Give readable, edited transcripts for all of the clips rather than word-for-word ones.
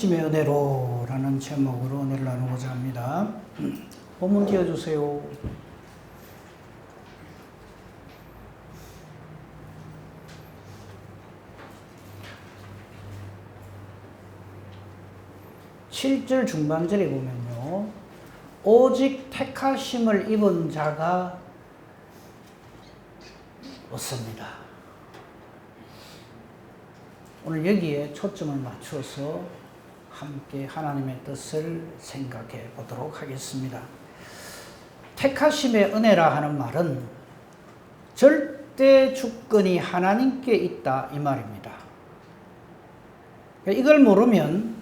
하나님의 은혜로라는 제목으로 은혜를 나누고자 합니다. 본문 띄워주세요. 칠절 중반절에 보면요, 오직 택하심을 입은 자가 없습니다. 오늘 여기에 초점을 맞춰서 함께 하나님의 뜻을 생각해 보도록 하겠습니다. 택하심의 은혜라 하는 말은 절대 주권이 하나님께 있다 이 말입니다. 이걸 모르면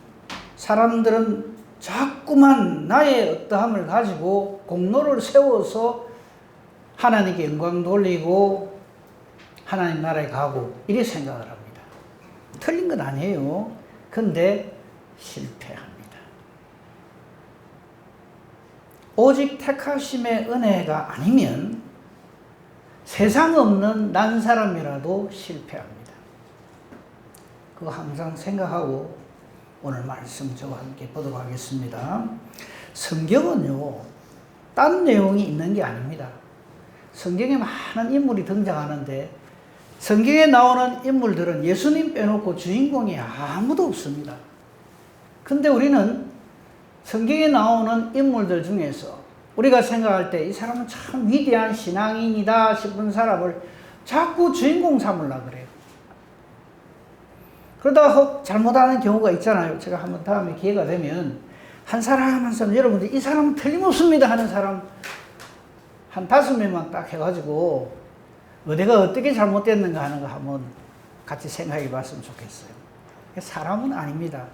사람들은 자꾸만 나의 어떠함을 가지고 공로를 세워서 하나님께 영광 돌리고 하나님 나라에 가고 이렇게 생각을 합니다. 틀린 건 아니에요. 근데 실패합니다. 오직 택하심의 은혜가 아니면 세상 없는 난 사람이라도 실패합니다. 그거 항상 생각하고 오늘 말씀 저와 함께 보도록 하겠습니다. 성경은요, 딴 내용이 있는 게 아닙니다. 성경에 많은 인물이 등장하는데 성경에 나오는 인물들은 예수님 빼놓고 주인공이 아무도 없습니다. 근데 우리는 성경에 나오는 인물들 중에서 우리가 생각할 때 이 사람은 참 위대한 신앙인이다 싶은 사람을 자꾸 주인공 삼으려고 그래요. 그러다가 잘못하는 경우가 있잖아요. 제가 한번 다음에 기회가 되면 한 사람 여러분들 이 사람은 틀림없습니다 하는 사람 한 5명만 딱 해가지고 내가 어떻게 잘못됐는가 하는 거 한번 같이 생각해 봤으면 좋겠어요. 사람은 아닙니다.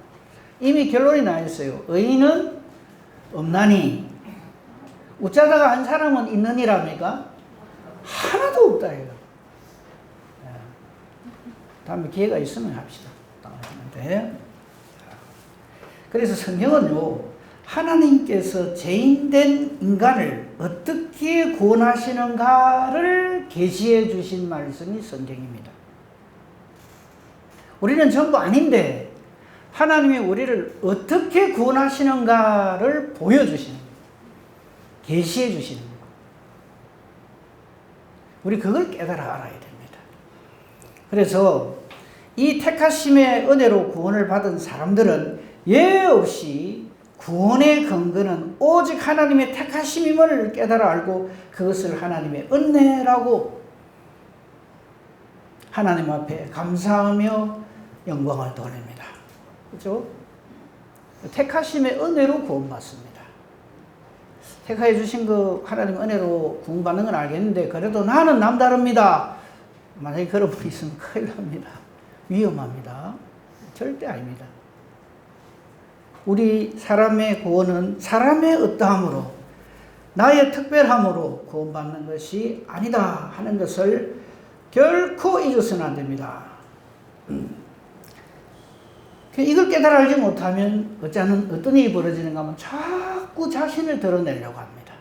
이미 결론이 나 있어요. 의인은 없나니 어쩌다가 한 사람은 있느니랍니까? 하나도 없다 이거. 다음에 기회가 있으면 합시다. 그래서 성경은요, 하나님께서 죄인된 인간을 어떻게 구원하시는가를 계시해 주신 말씀이 성경입니다. 우리는 전부 아닌데 하나님이 우리를 어떻게 구원하시는가를 보여주시는 거예요. 계시해 주시는 거예요. 우리 그걸 깨달아 알아야 됩니다. 그래서 이 택하심의 은혜로 구원을 받은 사람들은 예 없이 구원의 근거는 오직 하나님의 택하심임을 깨달아 알고 그것을 하나님의 은혜라고 하나님 앞에 감사하며 영광을 돌립니다. 그렇죠? 택하심의 은혜로 구원받습니다. 택하해 주신 그 하나님 은혜로 구원받는 건 알겠는데 그래도 나는 남다릅니다. 만약에 그런 분이 있으면 큰일 납니다. 위험합니다. 절대 아닙니다. 우리 사람의 구원은 사람의 어떠함으로 나의 특별함으로 구원받는 것이 아니다 하는 것을 결코 잊어서는 안 됩니다. 이걸 깨달아 알지 못하면 어떤 일이 벌어지는가 하면 자꾸 자신을 드러내려고 합니다.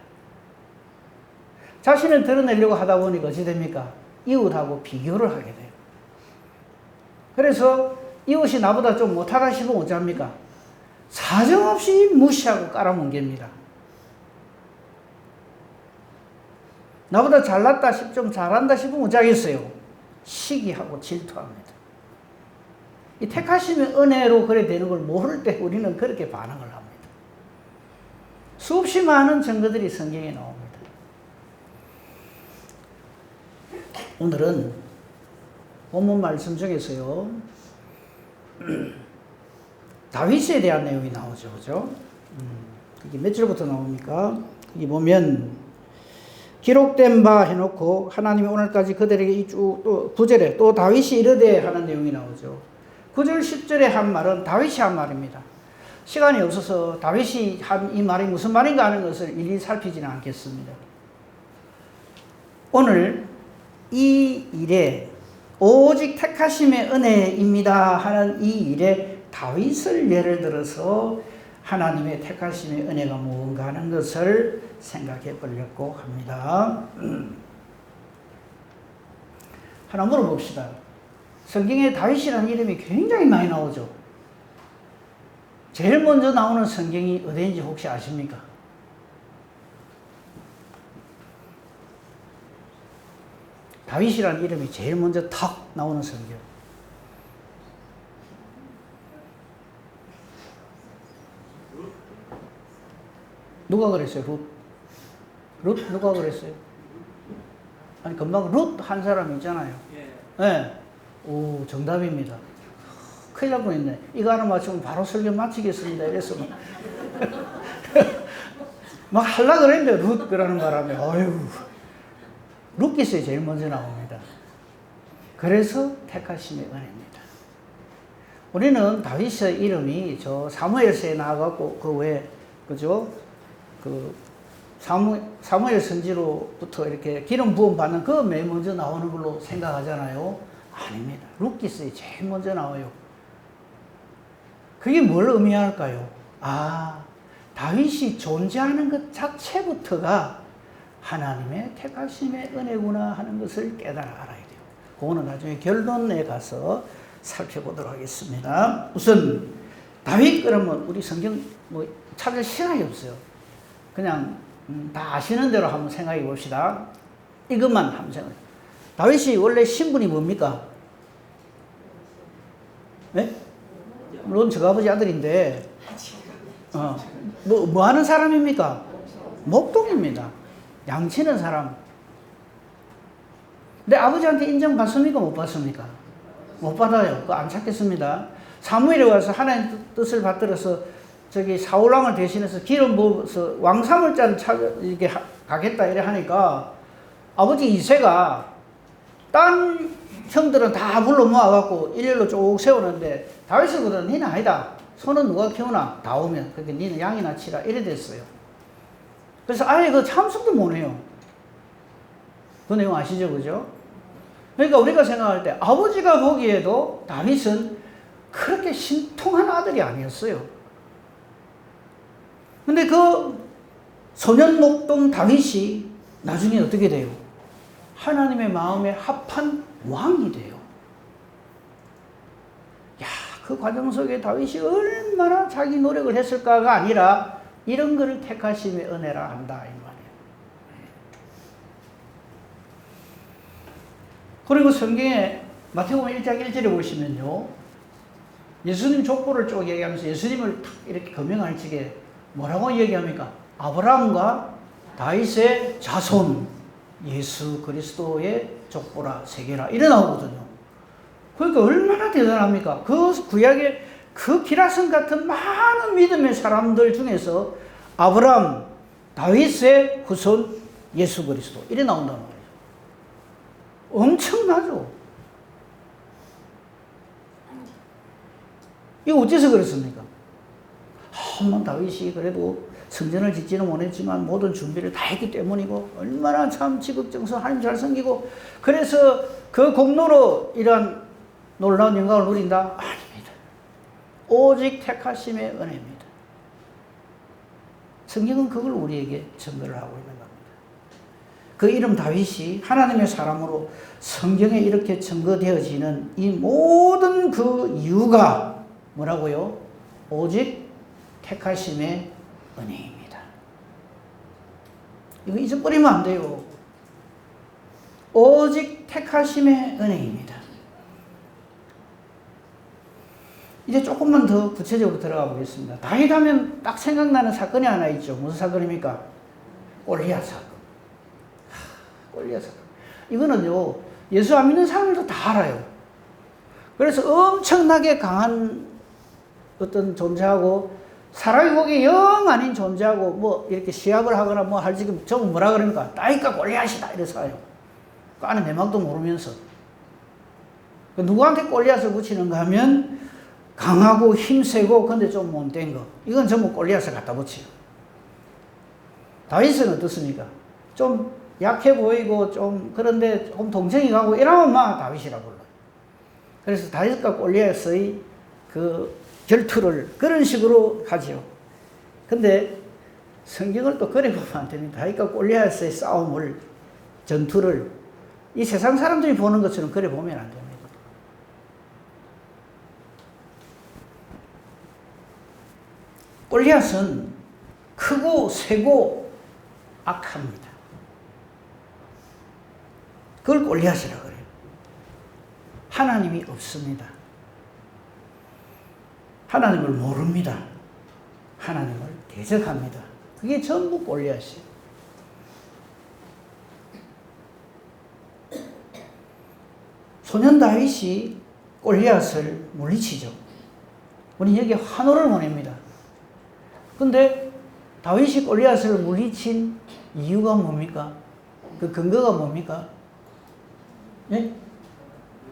자신을 드러내려고 하다 보니까 어찌 됩니까? 이웃하고 비교를 하게 돼요. 그래서 이웃이 나보다 좀 못하다 싶으면 어찌합니까? 사정없이 무시하고 깔아뭉갭니다. 나보다 잘났다 좀 잘한다 싶으면 어쩌겠어요? 시기하고 질투합니다. 이 택하심의 은혜로 그래 되는 걸 모를 때 우리는 그렇게 반응을 합니다. 수없이 많은 증거들이 성경에 나옵니다. 오늘은 본문 말씀 중에서요, 다윗에 대한 내용이 나오죠. 그죠? 이게 몇 절부터 나옵니까? 여기 보면, 기록된 바 해놓고, 하나님이 오늘까지 그들에게 또 9절에 또 다윗이 이르되 하는 내용이 나오죠. 9절, 10절에 한 말은 다윗이 한 말입니다. 시간이 없어서 다윗이 한 이 말이 무슨 말인가 하는 것을 일일이 살피지는 않겠습니다. 오늘 이 일에 오직 택하심의 은혜입니다 하는 이 일에 다윗을 예를 들어서 하나님의 택하심의 은혜가 무언가 하는 것을 생각해 보려고 합니다. 하나 물어봅시다. 성경에 다윗이라는 이름이 굉장히 많이 나오죠. 제일 먼저 나오는 성경이 어디인지 혹시 아십니까? 다윗이라는 이름이 제일 먼저 탁 나오는 성경. 누가 그랬어요? 룻 누가 그랬어요? 아니 금방 룻 한 사람 있잖아요. 네. 오, 정답입니다. 큰일 날 뻔했네. 이거 하나 맞추면 바로 설교 마치겠습니다. 이래서 막 하려고 그랬는데 룻 그러는 바람에 어휴, 룻기서에 제일 먼저 나옵니다. 그래서 택하심의 은혜입니다. 우리는 다윗의 이름이 저 사무엘서에 나와갖고 그 왜 그죠? 그 사무엘 선지로부터 이렇게 기름 부음 받는 그 맨 먼저 나오는 걸로 생각하잖아요. 아닙니다. 룻기서에 제일 먼저 나와요. 그게 뭘 의미할까요? 아, 다윗이 존재하는 것 자체부터가 하나님의 택하심의 은혜구나 하는 것을 깨달아 알아야 돼요. 그거는 나중에 결론에 가서 살펴보도록 하겠습니다. 우선 다윗 그러면 우리 성경 뭐 찾을 시간이 없어요. 그냥 다 아시는 대로 한번 생각해 봅시다. 이것만 한번 생각해. 다윗이 원래 신분이 뭡니까? 네? 물론 저 아버지 아들인데 뭐 하는 사람입니까? 목동입니다. 양치는 사람. 근데 아버지한테 인정받습니까? 못 받습니까? 못 받아요. 그거 안 찾겠습니다. 사무엘에 와서 하나님 뜻을 받들어서 저기 사울왕을 대신해서 기름 부어서 왕삼을 짠 이렇게 가겠다 이래 하니까 아버지 이새가 딴 형들은 다 불러 모아갖고 일렬로 쭉 세우는데 다윗을 보더니 니는 아니다. 소는 누가 키우나? 다 오면. 그러니까 니는 양이나 치라. 이래 됐어요. 그래서 아예 그 참석도 못 해요. 그 내용 아시죠? 그죠? 그러니까 우리가 생각할 때 아버지가 보기에도 다윗은 그렇게 신통한 아들이 아니었어요. 근데 그 소년 목동 다윗이 나중에 어떻게 돼요? 하나님의 마음에 합한 왕이 돼요. 야, 그 과정 속에 다윗이 얼마나 자기 노력을 했을까가 아니라 이런 것을 택하심의 은혜라 한다 이 말이에요. 그리고 성경에 마태복음 1장 1절에 보시면요, 예수님 족보를 쭉 얘기하면서 예수님을 탁 이렇게 거명할 적에 뭐라고 얘기합니까? 아브라함과 다윗의 자손 예수 그리스도의 족보라 세계라 이래 나오거든요. 그러니까 얼마나 대단합니까? 그 구약의 그 기라성 같은 많은 믿음의 사람들 중에서 아브라함, 다윗의 후손 예수 그리스도 이래 나온단 말이에요. 엄청나죠? 이거 어째서 그렇습니까? 한번 다윗이 그래도 성전을 짓지는 못했지만 모든 준비를 다 했기 때문이고 얼마나 참 지극정성 하나님 잘 섬기고 그래서 그 공로로 이러한 놀라운 영광을 누린다? 아닙니다. 오직 택하심의 은혜입니다. 성경은 그걸 우리에게 증거를 하고 있는 겁니다. 그 이름 다윗이 하나님의 사람으로 성경에 이렇게 증거되어지는 이 모든 그 이유가 뭐라고요? 오직 택하심의 은혜입니다. 이거 잊어버리면 안 돼요. 오직 택하심의 은혜입니다. 이제 조금만 더 구체적으로 들어가 보겠습니다. 다윗 하면 딱 생각나는 사건이 하나 있죠. 무슨 사건입니까? 골리앗 사건. 골리앗 사건. 이거는요, 예수 안 믿는 사람들도 다 알아요. 그래서 엄청나게 강한 어떤 존재하고 사람이 보기에 영 아닌 존재하고 뭐 이렇게 시합을 하거나 뭐 할 지금 저거 뭐라 그러니까 다윗과 골리앗이다 이래서 해요. 그 안에 내막도 모르면서. 누구한테 골리앗을 붙이는가 하면 강하고 힘세고 근데 좀 못된 거. 이건 전부 골리앗을 갖다 붙여요. 다윗은 어떻습니까? 좀 약해 보이고 좀 그런데 조금 동정이 가고 이러면 막 다윗이라 불러요. 그래서 다윗과 골리앗의 그 결투를 그런 식으로 하죠. 근데 성경을 또 그래 보면 안 됩니다. 다윗과 골리앗의 싸움을, 전투를 이 세상 사람들이 보는 것처럼 그래 보면 안 됩니다. 골리앗은 크고 세고 악합니다. 그걸 골리앗이라고 그래요. 하나님이 없습니다. 하나님을 모릅니다. 하나님을 대적합니다. 그게 전부 골리앗이에요. 소년 다윗이 골리앗을 물리치죠. 우리 여기 환호를 보냅니다. 근데 다윗이 골리앗을 물리친 이유가 뭡니까? 그 근거가 뭡니까? 예?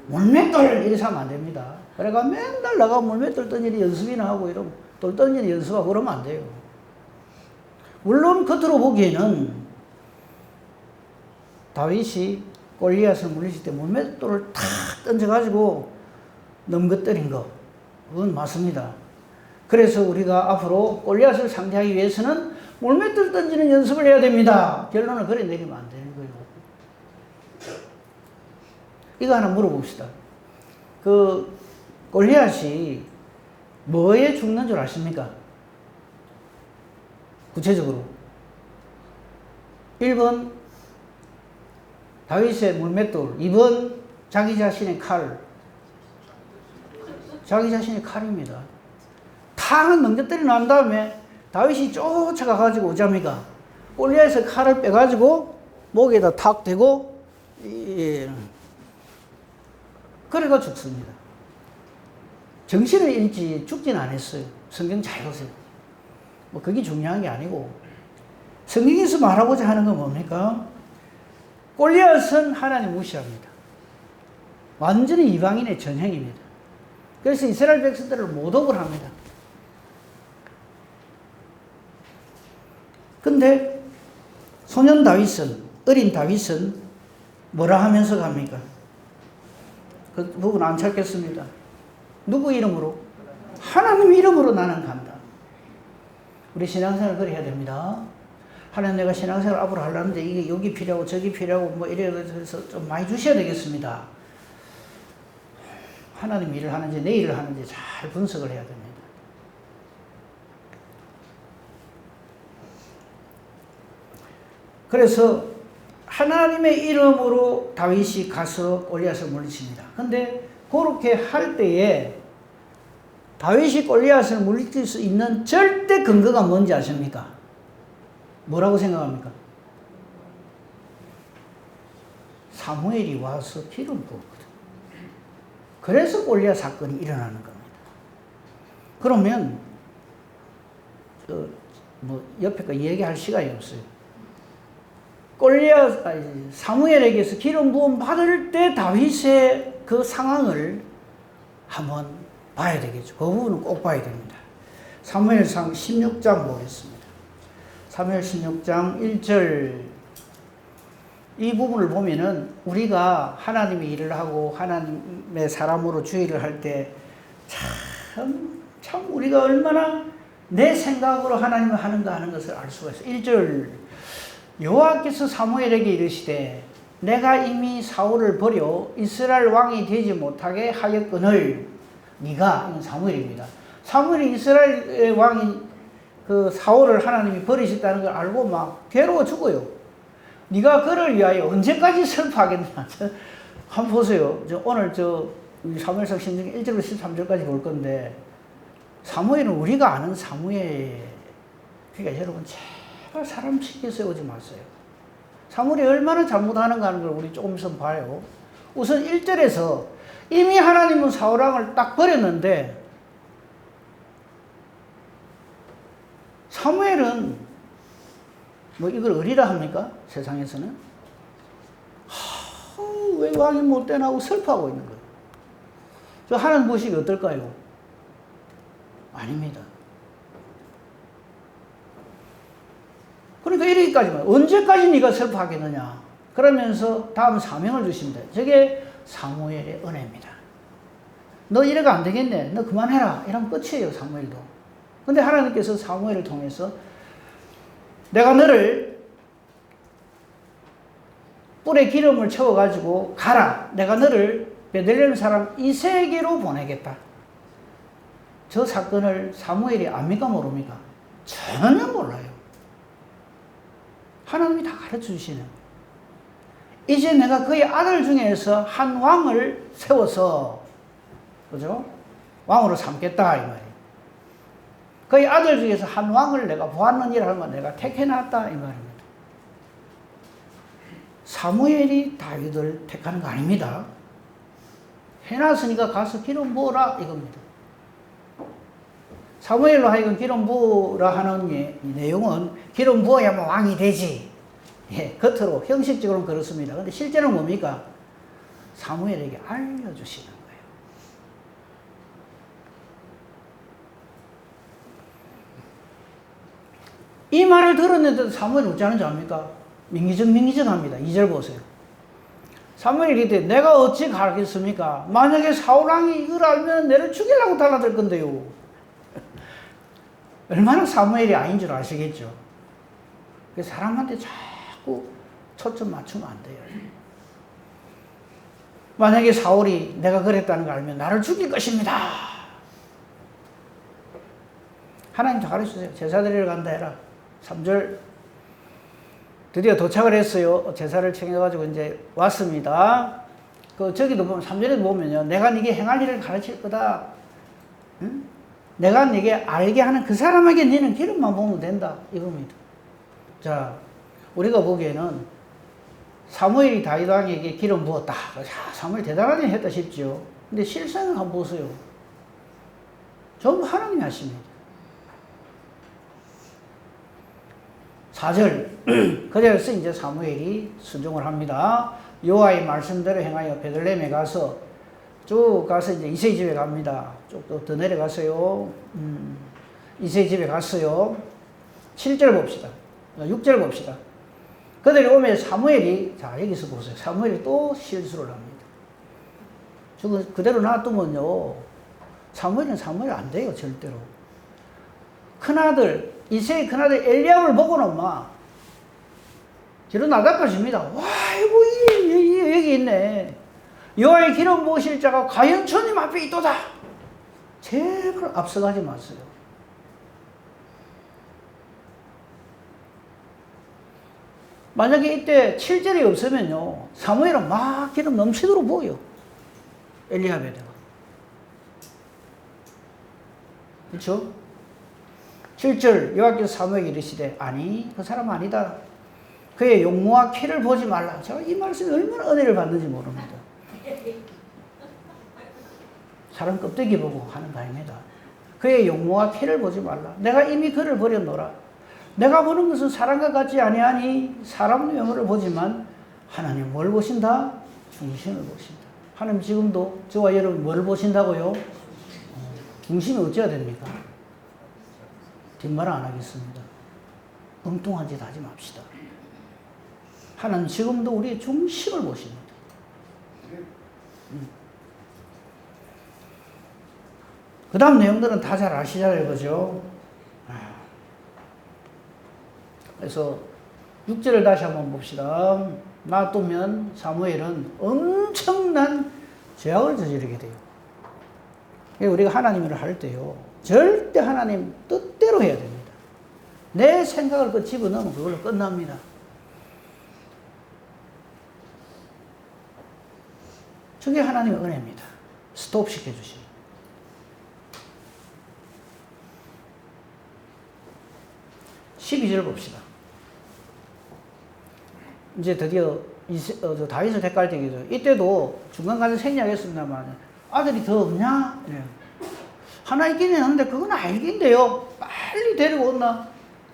물맷돌 이래서 하면 안 됩니다. 그래가 맨날 나가 물맷돌 던지는 연습이나 하고 이러면 돌 던지는 연습하고 그러면 안 돼요. 물론 겉으로 보기에는 다윗이 골리앗을 물리칠 때 물맷돌을 탁 던져가지고 넘겨뜨린 거 그건 맞습니다. 그래서 우리가 앞으로 골리앗을 상대하기 위해서는 물맷돌 던지는 연습을 해야 됩니다. 결론을 그래 내리면 안 되는 거예요. 이거 하나 물어봅시다. 그 골리앗이 뭐에 죽는 줄 아십니까? 구체적으로 1번 다윗의 물맷돌, 2번 자기 자신의 칼. 자기 자신의 칼입니다. 탁 넘겨뜨리고 난 다음에 다윗이 쫓아가가지고 오자미가 골리앗의 칼을 빼가지고 목에다 탁 대고 그래가 죽습니다. 정신을 잃지 죽진 않았어요. 성경 잘 보세요. 뭐 그게 중요한 게 아니고 성경에서 말하고자 하는 건 뭡니까? 골리앗은 하나님 무시합니다. 완전히 이방인의 전형입니다. 그래서 이스라엘 백성들을 모독을 합니다. 근데 소년 다윗은, 어린 다윗은 뭐라 하면서 갑니까? 그 부분 안 찾겠습니다. 누구 이름으로? 하나님 이름으로 나는 간다. 우리 신앙생활 그래 해야 됩니다. 하나님 내가 신앙생활 앞으로 하려는데 이게 여기 필요하고 저기 필요하고 뭐 이래서 좀 많이 주셔야 되겠습니다. 하나님 일을 하는지 내 일을 하는지 잘 분석을 해야 됩니다. 그래서 하나님의 이름으로 다윗이 가서 골리앗을 물리칩니다. 근데 그렇게 할 때에 다윗이 골리앗을 물리칠 수 있는 절대 근거가 뭔지 아십니까? 뭐라고 생각합니까? 사무엘이 와서 기름 부었거든. 그래서 골리앗 사건이 일어나는 겁니다. 그러면 뭐 옆에 거 얘기할 시간이 없어요. 사무엘에게서 기름 부음 받을 때 다윗의 그 상황을 한번 봐야 되겠죠. 그 부분은 꼭 봐야 됩니다. 사무엘상 16장 보겠습니다. 사무엘 16장 1절 이 부분을 보면은 우리가 하나님의 일을 하고 하나님의 사람으로 주의를 할 때 참 우리가 얼마나 내 생각으로 하나님을 하는가 하는 것을 알 수가 있어요. 1절 여호와께서 사무엘에게 이르시되 내가 이미 사울을 버려 이스라엘 왕이 되지 못하게 하였거늘 네가 이건 사무엘입니다. 사무엘이 이스라엘 왕이 그 사울을 하나님이 버리셨다는 걸 알고 막 괴로워 죽어요. 네가 그를 위하여 언제까지 슬퍼하겠냐. 한번 보세요. 오늘 사무엘상 16장 1절부터 13절까지 볼 건데 사무엘은 우리가 아는 사무엘. 그러니까 여러분 제발 사람 쉽게 세우지 마세요. 사무엘이 얼마나 잘못하는가 하는 걸 우리 조금 있으면 봐요. 우선 1절에서 이미 하나님은 사울왕을 딱 버렸는데 사무엘은 뭐 이걸 어리라 합니까? 세상에서는 왜 왕이 못 되나 하고 슬퍼하고 있는 거예요. 저 하나님 보시기 어떨까요? 아닙니다. 그러니까 이러기까지만 언제까지 네가 슬퍼하겠느냐 그러면서 다음 사명을 주십니다. 저게 사무엘의 은혜입니다. 너 이래가 안 되겠네. 너 그만해라. 이러면 끝이에요. 사무엘도. 근데 하나님께서 사무엘을 통해서 내가 너를 뿔에 기름을 채워가지고 가라. 내가 너를 베들레헴 사람 이새에게로 보내겠다. 저 사건을 사무엘이 압니까 모릅니까? 전혀 몰라요. 하나님이 다 가르쳐 주시는. 이제 내가 그의 아들 중에서 한 왕을 세워서, 그죠? 왕으로 삼겠다, 이 말이에요. 그의 아들 중에서 한 왕을 내가 보았느니라 하면 내가 택해놨다, 이 말입니다. 사무엘이 다윗을 택하는 거 아닙니다. 해놨으니까 가서 기름 부어라, 이겁니다. 사무엘로 하여금 기름 부으라 하는 내용은 기름 부어야만 왕이 되지. 예, 겉으로 형식적으로는 그렇습니다. 근데 실제는 뭡니까? 사무엘에게 알려주시는 거예요. 이 말을 들었는데도 사무엘은 어찌 하는지 압니까? 민기적합니다. 2절 보세요. 사무엘이 이르되 내가 어찌 가르겠습니까? 만약에 사울왕이 이걸 알면 내를 죽이려고 달라들 건데요. 얼마나 사무엘이 아닌 줄 아시겠죠? 사람한테 자꾸 초점 맞추면 안 돼요. 만약에 사울이 내가 그랬다는 걸 알면 나를 죽일 것입니다. 하나님 다 가르쳐주세요. 제사 드리러 간다 해라. 3절. 드디어 도착을 했어요. 제사를 챙겨가지고 이제 왔습니다. 저기도 보면, 3절에도 보면요. 내가 네게 행할 일을 가르칠 거다. 응? 내가 네게 알게 하는 그 사람에게 너는 기름만 부으면 된다. 이겁니다. 자, 우리가 보기에는 사무엘이 다윗 왕에게 기름 부었다. 사무엘 대단하게 했다 싶죠. 근데 실상을 한번 보세요. 전부 하나님이 하십니다. 4절. 그래서 이제 사무엘이 순종을 합니다. 여호와의 말씀대로 행하여 베들레헴에 가서 쭉 가서 이제 이새의 집에 갑니다. 쭉 더 내려가서요. 이새의 집에 갔어요. 7절 봅시다. 6절 봅시다. 그들이 오면 사무엘이, 자, 여기서 보세요. 사무엘이 또 실수를 합니다. 저거 그대로 놔두면요. 사무엘은 사무엘 안 돼요, 절대로. 큰아들, 이새의 큰아들 엘리압을 보고는 막, 뒤로 나다가십니다. 와, 이거, 여기 있네. 여호와의 기름 부으실 자가 과연 주님 앞에 있도다. 제발 앞서가지 마세요. 만약에 이때 7절이 없으면요, 사무엘은 막 기름 넘치도록 부어요. 엘리압에다가. 그렇죠? 7절 여호와께서 사무엘에게 이르시되 아니 그 사람 아니다. 그의 용모와 키를 보지 말라. 제가 이 말씀이 얼마나 은혜를 받는지 모릅니다. 사람 껍데기 보고 하는 거 아닙니다. 그의 용모와 키를 보지 말라. 내가 이미 그를 버렸노라. 내가 보는 것은 사람과 같지 아니하니 사람 외모를 보지만 하나님 뭘 보신다? 중심을 보신다. 하나님 지금도 저와 여러분 뭘 보신다고요? 중심이 어찌해야 됩니까? 뒷말 안 하겠습니다. 엉뚱한 짓 하지 맙시다. 하나님 지금도 우리의 중심을 보십니다. 그 다음 내용들은 다 잘 아시잖아요. 그죠? 그래서 6절을 다시 한번 봅시다. 놔두면 사무엘은 엄청난 죄악을 저지르게 돼요. 우리가 하나님을 할 때요. 절대 하나님 뜻대로 해야 됩니다. 내 생각을 그 집어넣으면 그걸로 끝납니다. 저게 하나님의 은혜입니다. 스톱 시켜주십니다. (12절) 봅시다. 이제 드디어 다윗을 택할 때이죠. 이때도 중간까지 생략했습니다만 아들이 더 없냐? 네. 하나 있긴 했는데 그건 알긴데요. 빨리 데리고 온나?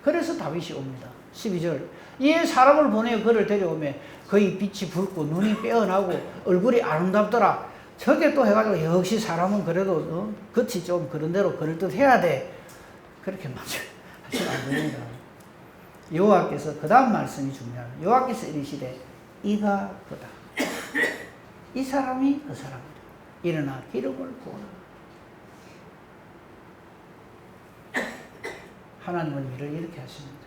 그래서 다윗이 옵니다. 12절. 이에 사람을 보내어 그를 데려오며 그의 빛이 붉고 눈이 빼어나고 얼굴이 아름답더라. 저게 또 해가지고 역시 사람은 그래도 겉이 좀 그런 대로 그럴듯해야 돼. 그렇게 하시면 안 됩니다. 여호와께서 그 다음 말씀이 중요합니다. 여호와께서 이르시되 이가 그다. 이 사람이 그 사람이다. 일어나 기름을 부어라. 하나님은 일을 이렇게 하십니다.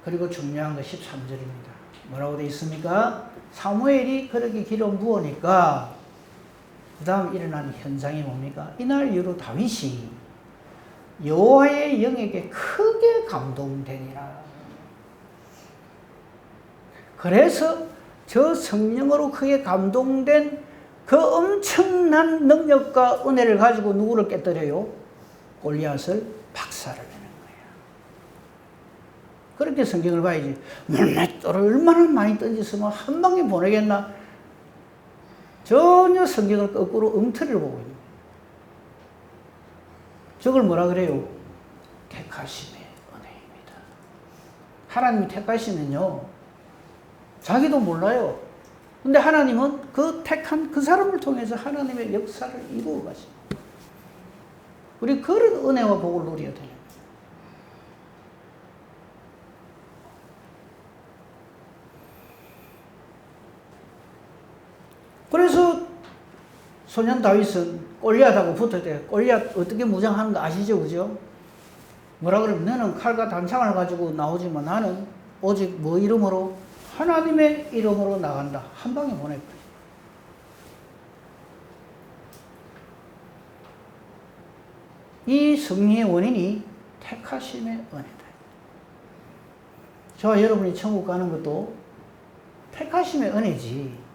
그리고 중요한 거 13절입니다. 뭐라고 되어 있습니까? 사무엘이 그렇게 기름 부으니까 그 다음 일어난 현상이 뭡니까? 이날 이후로 다윗이 여호와의 영에게 크게 감동되니라. 그래서 저 성령으로 크게 감동된 그 엄청난 능력과 은혜를 가지고 누구를 깨뜨려요? 골리앗을 박살을 내는 거예요. 그렇게 성경을 봐야지. 물맷돌을 얼마나 많이 던졌으면 한 방에 보내겠나? 전혀 성경을 거꾸로 엉터리로 보고 있는 거예요. 저걸 뭐라 그래요? 택하심의 은혜입니다. 하나님이 택하시면요, 자기도 몰라요. 근데 하나님은 그 택한 그 사람을 통해서 하나님의 역사를 이루어 가십니다. 우리 그런 은혜와 복을 누려야 돼요. 그래서 소년 다윗은 골리앗하고 붙을 때 골리앗 어떻게 무장하는 거 아시죠? 그죠? 뭐라 그러면 너는 칼과 단창을 가지고 나오지만 나는 오직 뭐 이름으로? 하나님의 이름으로 나간다. 한 방에 보낼 거예요. 이 승리의 원인이 택하심의 은혜다. 저와 여러분이 천국 가는 것도 택하심의 은혜지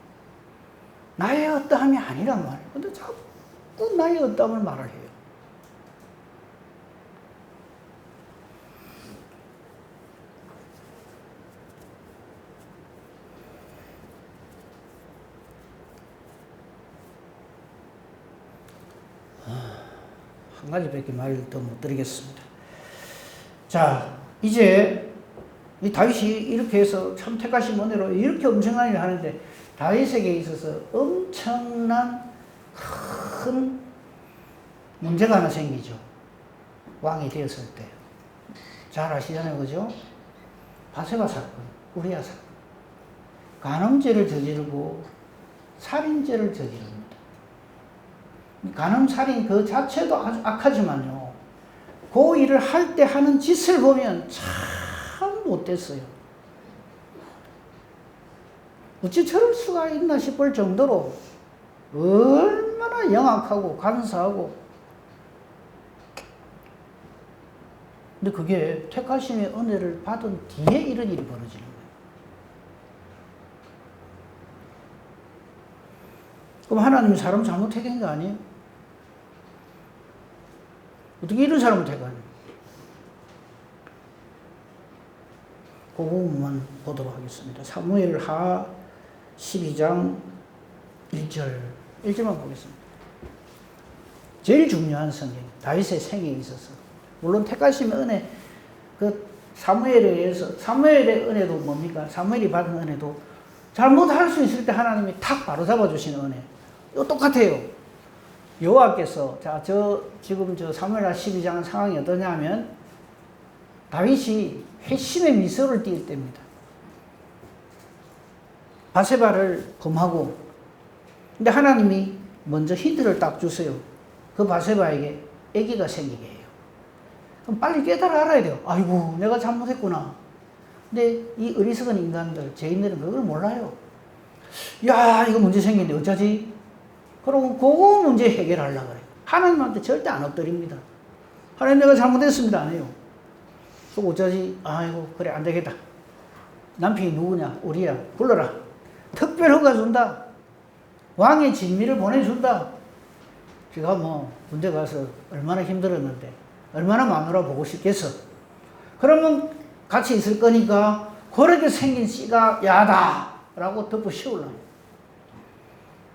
나의 어떠함이 아니란 말이에요. 근데 자꾸 나의 어떠함을 말을 해요. 한 가지밖에 말을 더 못 드리겠습니다. 자, 이제 이 다윗이 이렇게 해서 참 택하신 은혜로 이렇게 엄청난 일을 하는데 다윗에게 있어서 엄청난 큰 문제가 하나 생기죠. 왕이 되었을 때. 잘 아시잖아요. 그죠? 바세바 사건, 우리아 사건. 간음죄를 저지르고 살인죄를 저지릅니다. 간음, 살인 그 자체도 아주 악하지만요. 그 일을 할 때 하는 짓을 보면 참 못됐어요. 어찌 저럴 수가 있나 싶을 정도로 얼마나 영악하고 간사하고. 근데 그게 택하심의 은혜를 받은 뒤에 이런 일이 벌어지는 거예요. 그럼 하나님이 사람 잘못 택한 거 아니에요? 어떻게 이런 사람을 택하냐? 그 부분만 보도록 하겠습니다. 사무엘하 12장 1절만 보겠습니다. 제일 중요한 성경, 다윗의 생에 있어서. 물론 택하심의 은혜, 그 사무엘에 의해서, 사무엘의 은혜도 뭡니까? 사무엘이 받은 은혜도 잘못할 수 있을 때 하나님이 탁 바로 잡아주시는 은혜. 이거 똑같아요. 여호와께서, 자, 지금 사무엘하 12장 상황이 어떠냐면, 다윗이 회심의 미소를 띄울 때입니다. 바세바를 범하고, 근데 하나님이 먼저 힌트를 딱 주세요. 그 바세바에게 아기가 생기게 해요. 그럼 빨리 깨달아 알아야 돼요. 아이고, 내가 잘못했구나. 근데 이 어리석은 인간들, 죄인들은 그걸 몰라요. 야, 이거 문제 생겼네. 어쩌지? 그러고 그거 문제 해결하려고 그래요. 하나님한테 절대 안 엎드립니다. 하나님 내가 잘못했습니다. 안 해요. 그럼 어쩌지? 아이고, 그래, 안 되겠다. 남편이 누구냐? 우리야. 불러라. 특별 허가 준다. 왕의 진미를 보내준다. 제가 뭐 군대 가서 얼마나 힘들었는데 얼마나 마누라 보고 싶겠어. 그러면 같이 있을 거니까 그렇게 생긴 씨가 야다 라고 덮어 씌우려고.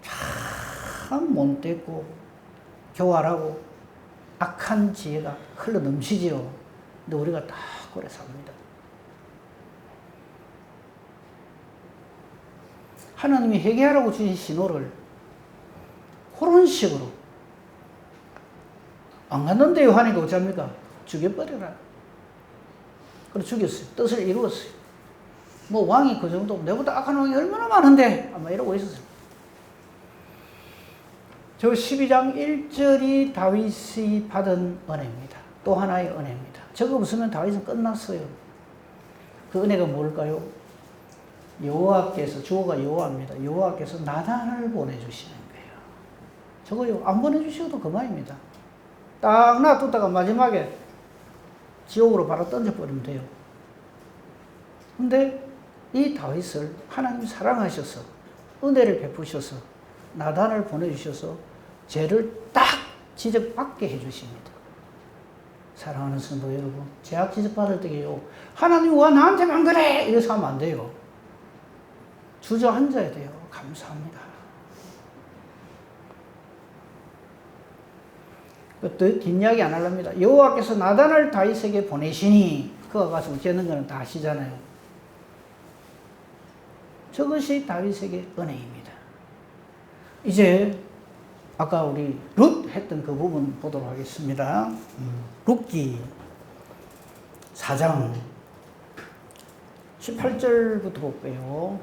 참 못됐고 교활하고 악한 지혜가 흘러 넘치지요. 근데 우리가 다 그래 삽니다. 하나님이 회개하라고 주신 신호를 그런 식으로 안 갔는데요 하니까 어쩝니까? 죽여버려라. 그래서 죽였어요. 뜻을 이루었어요. 뭐 왕이 그 정도, 내보다 악한 왕이 얼마나 많은데 아마 이러고 있었어요. 저 12장 1절이 다윗이 받은 은혜입니다. 또 하나의 은혜입니다. 저거 없으면 다윗은 끝났어요. 그 은혜가 뭘까요? 여호와께서, 주어가 여호와입니다. 여호와께서 나단을 보내주시는 거예요. 저거요, 안 보내주셔도 그만입니다. 딱 놔뒀다가 마지막에 지옥으로 바로 던져버리면 돼요. 근데 이 다윗을 하나님이 사랑하셔서 은혜를 베푸셔서 나단을 보내주셔서 죄를 딱 지적받게 해주십니다. 사랑하는 성도 여러분, 죄악 지적받을 때요, 하나님 왜 나한테만 그래? 이래서 하면 안 돼요. 주저앉아야 돼요. 감사합니다. 뒷이야기 안 하렵니다. 여호와께서 나단을 다윗에게 보내시니 그가 가서 어쩌는 거는 다 아시잖아요. 저것이 다윗에게 은혜입니다. 이제 아까 우리 룻 했던 그 부분 보도록 하겠습니다. 룻기 4장 18절부터 볼게요.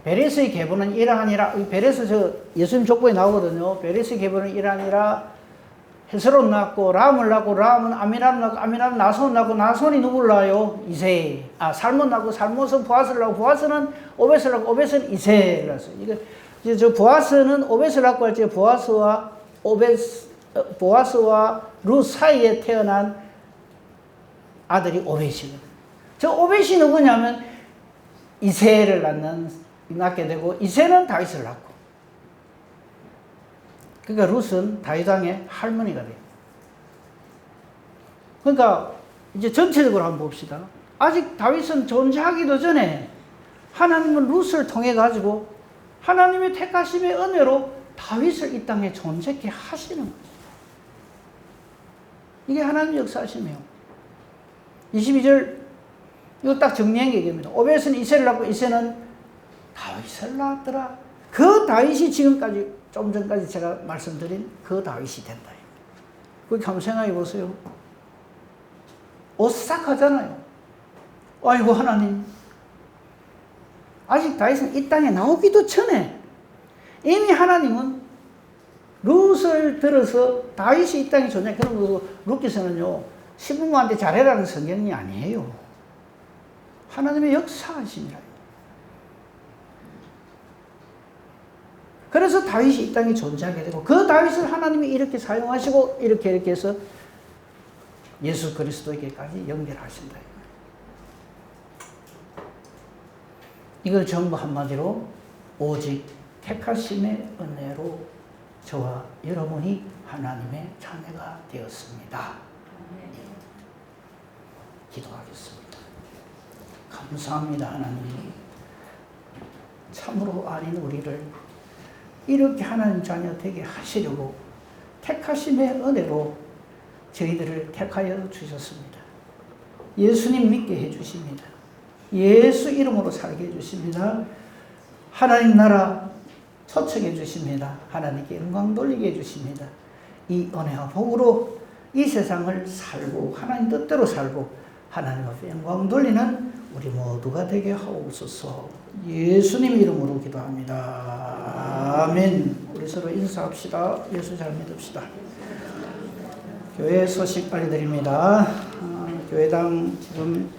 베레스의 계보는 이러하니라. 베레스 저 예수님 족보에 나오거든요. 베레스의 계보는 이러하니라. 헤스론 낳고 람을 낳고 람은 아미나를 낳고 아미나는 나손 낳고 나손이 누구를 낳아요? 이세. 살몬 낳고 살몬은 보아스를 낳고 보아스는 오벳을 낳고 오벳은 이세를 낳았어요. 이게 저 보아스는 오벳을 낳고 할 때 보아스와 룻 사이에 태어난 아들이 오벳이거든요. 저 오벳이 누구냐면 이세를 낳게 되고 이세는 다윗을 낳고. 그러니까 룻은 다윗 왕의 할머니가 돼요. 그러니까 이제 전체적으로 한번 봅시다. 아직 다윗은 존재하기도 전에 하나님은 룻을 통해 가지고 하나님의 택하심의 은혜로 다윗을 이 땅에 존재케 하시는 거죠. 이게 하나님의 역사하심이에요. 22절 이거 딱 정리한 얘기입니다. 오벳은 이세를 낳고 이세는 다윗을 낳았더라. 그 다윗이 지금까지 좀 전까지 제가 말씀드린 그 다윗이 된다. 그렇게 한번 생각해 보세요. 오싹하잖아요. 아이고 하나님, 아직 다윗은 이 땅에 나오기도 전에 이미 하나님은 룻을 들어서 다윗이 이 땅에 존재. 그런 룻기서는요 시부모한테 잘해라는 성경이 아니에요. 하나님의 역사하심이라. 그래서 다윗이 이 땅에 존재하게 되고 그 다윗을 하나님이 이렇게 사용하시고 이렇게 해서 예수 그리스도에게까지 연결하신다. 이걸 전부 한마디로 오직 택하심의 은혜로 저와 여러분이 하나님의 자녀가 되었습니다. 기도하겠습니다. 감사합니다. 하나님, 참으로 아닌 우리를 이렇게 하나님 자녀 되게 하시려고 택하심의 은혜로 저희들을 택하여 주셨습니다. 예수님 믿게 해주십니다. 예수 이름으로 살게 해주십니다. 하나님 나라 초청해 주십니다. 하나님께 영광 돌리게 해주십니다. 이 은혜와 복으로 이 세상을 살고 하나님 뜻대로 살고 하나님 앞에 영광 돌리는 우리 모두가 되게 하옵소서. 예수님 이름으로 기도합니다. 아멘. 우리 서로 인사합시다. 예수 잘 믿읍시다. 교회 소식 알려드립니다. 교회당 지금